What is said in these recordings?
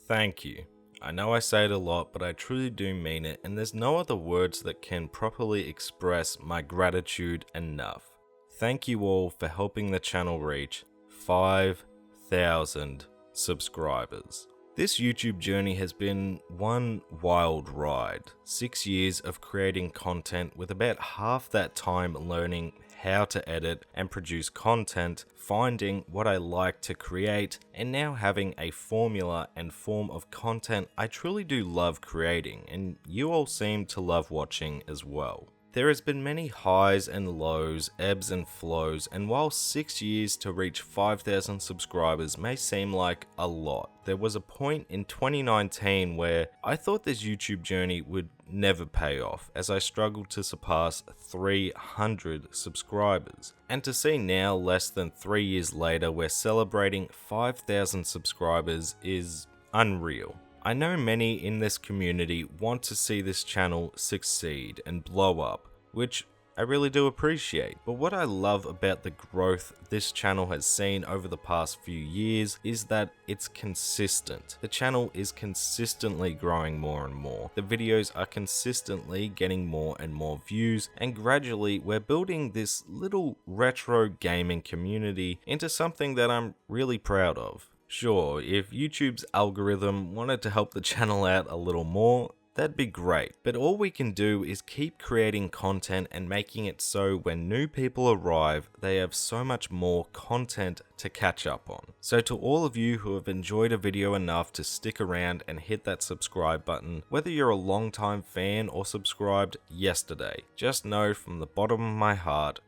Thank you. I know I say it a lot, but I truly do mean it, and there's no other words that can properly express my gratitude enough. Thank you all for helping the channel reach 5,000 subscribers. This YouTube journey has been one wild ride. 6 years of creating content, with about half that time learning how to edit and produce content, finding what I like to create, and now having a formula and form of content I truly do love creating, and you all seem to love watching as well. There has been many highs and lows, ebbs and flows, and while 6 years to reach 5,000 subscribers may seem like a lot, there was a point in 2019 where I thought this YouTube journey would never pay off, as I struggled to surpass 300 subscribers. And to see now, less than 3 years later, we're celebrating 5,000 subscribers is unreal. I know many in this community want to see this channel succeed and blow up, which I really do appreciate. But what I love about the growth this channel has seen over the past few years is that it's consistent. The channel is consistently growing more and more. The videos are consistently getting more and more views, and gradually we're building this little retro gaming community into something that I'm really proud of. Sure, if YouTube's algorithm wanted to help the channel out a little more, that'd be great. But all we can do is keep creating content and making it so when new people arrive, they have so much more content to catch up on. So to all of you who have enjoyed a video enough to stick around and hit that subscribe button, whether you're a long-time fan or subscribed yesterday, just know from the bottom of my heart,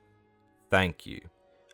thank you.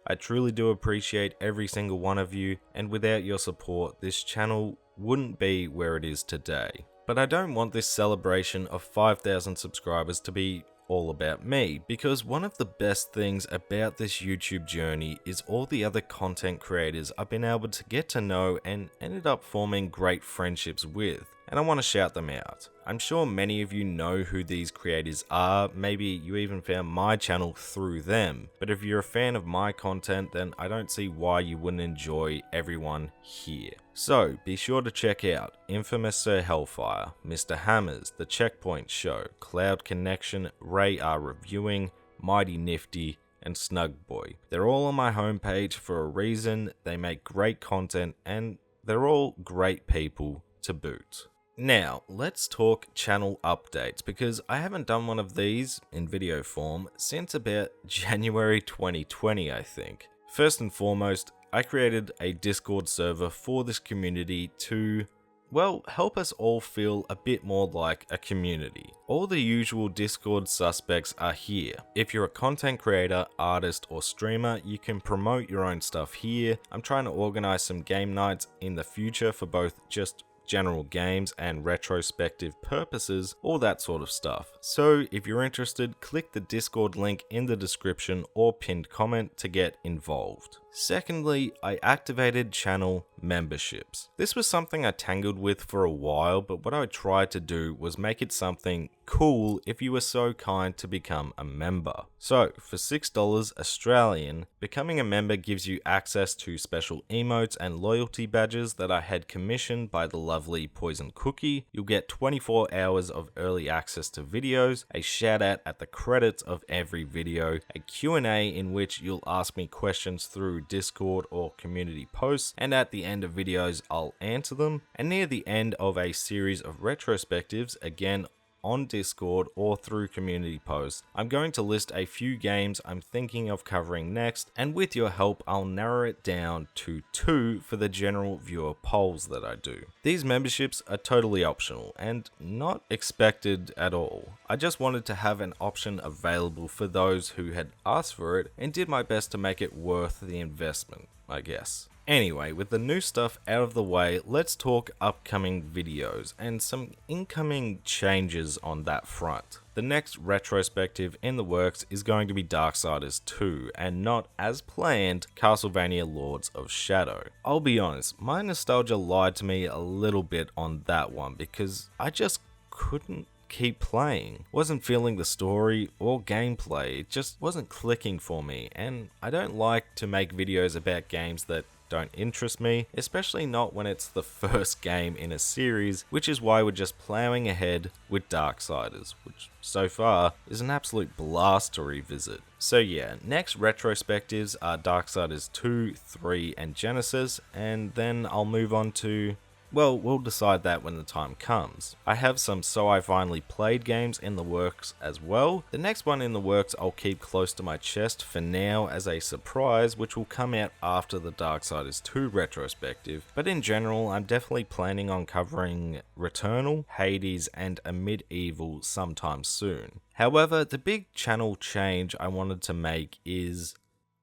I truly do appreciate every single one of you, and without your support, this channel wouldn't be where it is today. But I don't want this celebration of 5,000 subscribers to be all about me, because one of the best things about this YouTube journey is all the other content creators I've been able to get to know and ended up forming great friendships with, and I want to shout them out. I'm sure many of you know who these creators are, maybe you even found my channel through them, but if you're a fan of my content, then I don't see why you wouldn't enjoy everyone here. So be sure to check out Infamous Sir Hellfire, Mr. Hammers, The Checkpoint Show, Cloud Connection, Ray R Reviewing, Mighty Nifty, and Snugboy. They're all on my homepage for a reason. They make great content and they're all great people to boot. Now, let's talk channel updates, because I haven't done one of these in video form since about January 2020, I think. First and foremost, I created a Discord server for this community to, well, help us all feel a bit more like a community. All the usual Discord suspects are here. If you're a content creator, artist, or streamer, you can promote your own stuff here. I'm trying to organize some game nights in the future for both just general games and retrospective purposes, all that sort of stuff. So if you're interested, click the Discord link in the description or pinned comment to get involved. Secondly, I activated channel memberships. This was something I tangled with for a while, but what I tried to do was make it something cool if you were so kind to become a member. So for $6 Australian, becoming a member gives you access to special emotes and loyalty badges that I had commissioned by the lovely Poison Cookie. You'll get 24 hours of early access to videos, a shout out at the credits of every video, a Q&A in which you'll ask me questions through Discord or community posts, and at the end of videos I'll answer them, and near the end of a series of retrospectives, again on Discord or through community posts, I'm going to list a few games I'm thinking of covering next, and with your help I'll narrow it down to 2 for the general viewer polls that I do. These memberships are totally optional and not expected at all. I just wanted to have an option available for those who had asked for it and did my best to make it worth the investment, I guess. Anyway, with the new stuff out of the way, let's talk upcoming videos and some incoming changes on that front. The next retrospective in the works is going to be Darksiders 2, and not, as planned, Castlevania Lords of Shadow. I'll be honest, my nostalgia lied to me a little bit on that one, because I just couldn't keep playing. Wasn't feeling the story or gameplay, it just wasn't clicking for me, and I don't like to make videos about games that don't interest me, especially not when it's the first game in a series, which is why we're just plowing ahead with Darksiders, which so far is an absolute blast to revisit. So yeah, next retrospectives are Darksiders 2, 3, and Genesis, and then I'll move on to... well, we'll decide that when the time comes. I have some So I Finally Played games in the works as well. The next one in the works I'll keep close to my chest for now as a surprise, which will come out after the Darksiders 2 retrospective. But in general, I'm definitely planning on covering Returnal, Hades, and a Medieval sometime soon. However, the big channel change I wanted to make is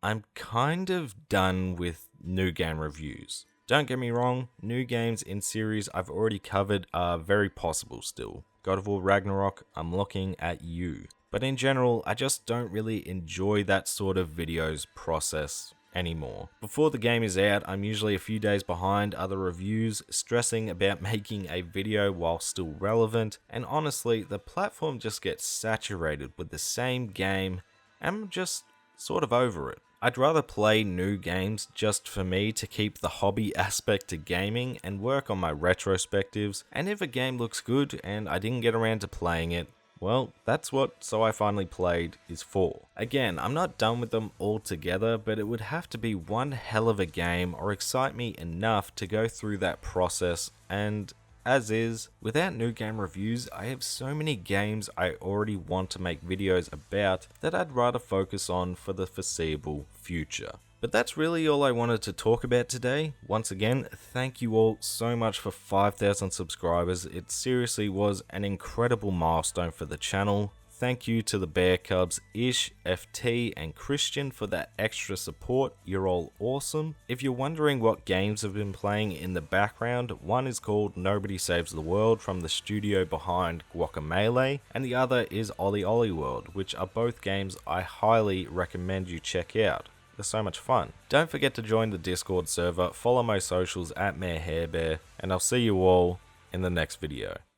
I'm kind of done with new game reviews. Don't get me wrong, new games in series I've already covered are very possible still. God of War Ragnarok, I'm looking at you. But in general, I just don't really enjoy that sort of videos process anymore. Before the game is out, I'm usually a few days behind other reviews, stressing about making a video while still relevant, and honestly, the platform just gets saturated with the same game, and I'm just sort of over it. I'd rather play new games just for me to keep the hobby aspect to gaming and work on my retrospectives, and if a game looks good and I didn't get around to playing it, well, that's what So I Finally Played is for. Again, I'm not done with them altogether, but it would have to be one hell of a game or excite me enough to go through that process, and as is, without new game reviews, I have so many games I already want to make videos about that I'd rather focus on for the foreseeable future. But that's really all I wanted to talk about today. Once again, thank you all so much for 5,000 subscribers. It seriously was an incredible milestone for the channel. Thank you to the Bear Cubs, Ish, FT, and Christian for that extra support. You're all awesome. If you're wondering what games I've been playing in the background, one is called Nobody Saves the World from the studio behind Guacamelee, and the other is Ollie Ollie World, which are both games I highly recommend you check out. They're so much fun. Don't forget to join the Discord server, follow my socials at MayorHairBear, and I'll see you all in the next video.